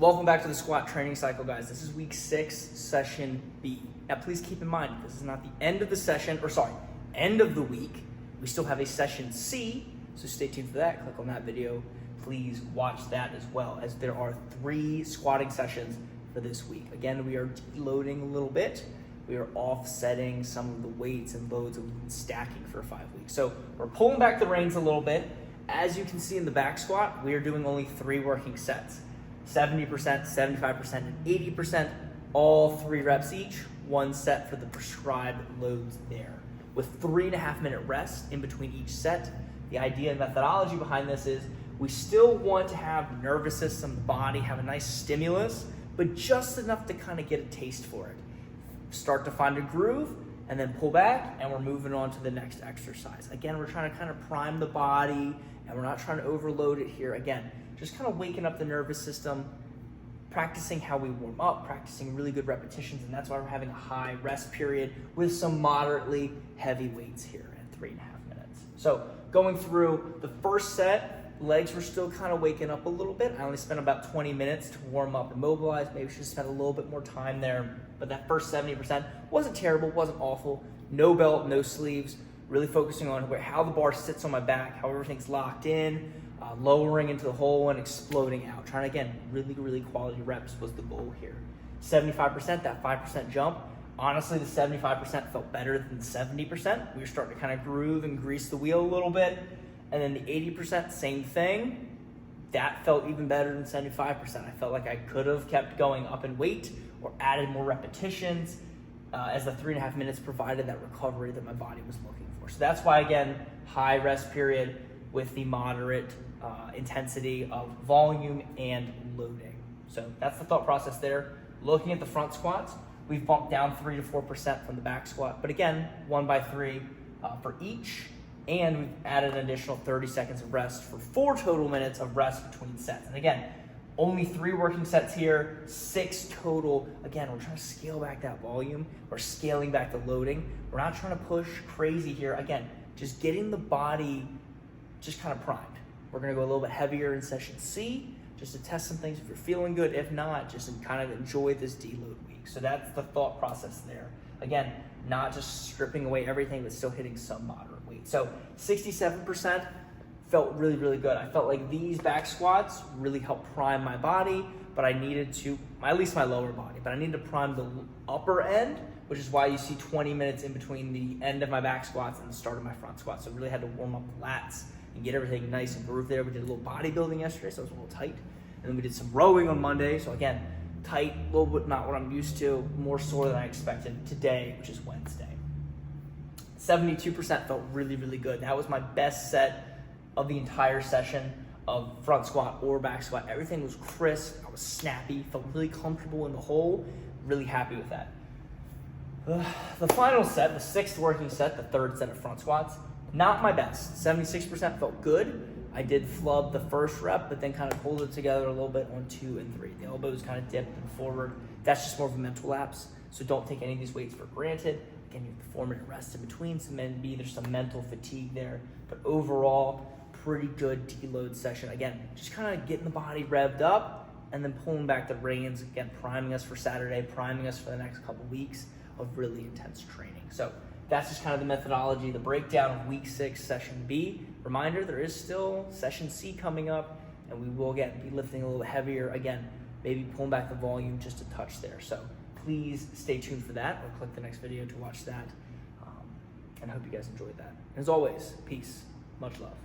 Welcome back to the squat training cycle, guys. This is week 6, session B. Now, please keep in mind, this is not the end of the session, end of the week. We still have a session C, so stay tuned for that. Click on that video. Please watch that as well, as there are 3 squatting sessions for this week. Again, we are deloading a little bit. We are offsetting some of the weights and loads that we've been stacking for 5 weeks. So we're pulling back the reins a little bit. As you can see in the back squat, we are doing only 3 working sets. 70%, 75%, and 80%, all 3 reps each, 1 set for the prescribed loads there. With 3.5-minute rest in between each set. The idea and methodology behind this is we still want to have nervous system, the body, have a nice stimulus, but just enough to kind of get a taste for it. Start to find a groove, and then pull back, and we're moving on to the next exercise. Again, we're trying to kind of prime the body, and we're not trying to overload it here. Again, just kind of waking up the nervous system, practicing how we warm up, practicing really good repetitions, and that's why we're having a high rest period with some moderately heavy weights here at 3.5 minutes. So going through the first set, legs were still kind of waking up a little bit. I only spent about 20 minutes to warm up and mobilize. Maybe should have spent a little bit more time there, but that first 70% wasn't terrible, wasn't awful. No belt, no sleeves, really focusing on how the bar sits on my back, how everything's locked in, lowering into the hole and exploding out. Trying to, again, really quality reps was the goal here. 75%, that 5% jump. Honestly, the 75% felt better than the 70%. We were starting to kind of groove and grease the wheel a little bit. And then the 80%, same thing. That felt even better than 75%. I felt like I could have kept going up in weight or added more repetitions as the 3.5 minutes provided that recovery that my body was looking for. So that's why, again, high rest period with the moderate intensity of volume and loading. So that's the thought process there. Looking at the front squats, we've bumped down 3 to 4% from the back squat, but again, 1 by 3 for each, and we've added an additional 30 seconds of rest for 4 total minutes of rest between sets. And again, only 3 working sets here, 6 total. Again, we're trying to scale back that volume. We're scaling back the loading. We're not trying to push crazy here. Again, just getting the body just kind of primed. We're gonna go a little bit heavier in session C, just to test some things if you're feeling good. If not, just kind of enjoy this deload week. So that's the thought process there. Again, not just stripping away everything, but still hitting some moderate weight. So 67% felt really good. I felt like these back squats really helped prime my body, but I needed to, at least my lower body, but I needed to prime the upper end, which is why you see 20 minutes in between the end of my back squats and the start of my front squats. So I really had to warm up the lats and get everything nice and grooved there. We did a little bodybuilding yesterday, so it was a little tight. And then we did some rowing on Monday. So again, tight, a little bit not what I'm used to, more sore than I expected today, which is Wednesday. 72% felt really good. That was my best set of the entire session of front squat or back squat. Everything was crisp, I was snappy, felt really comfortable in the hole, really happy with that. The final set, the 6th working set, the 3rd set of front squats, not my best. 76% felt good. I did flub the first rep, but then kind of pulled it together a little bit on 2 and 3. The elbows kind of dipped and forward. That's just more of a mental lapse, so don't take any of these weights for granted. Again, you have the 4-minute rest in between, so maybe there's some mental fatigue there, but overall, pretty good deload session. Again, just kind of getting the body revved up and then pulling back the reins, again, priming us for Saturday, priming us for the next couple weeks of really intense training. So that's just kind of the methodology, the breakdown of week 6, session B. Reminder, there is still session C coming up, and we will be lifting a little heavier. Again, maybe pulling back the volume just a touch there. So please stay tuned for that, or click the next video to watch that. And I hope you guys enjoyed that. And as always, peace, much love.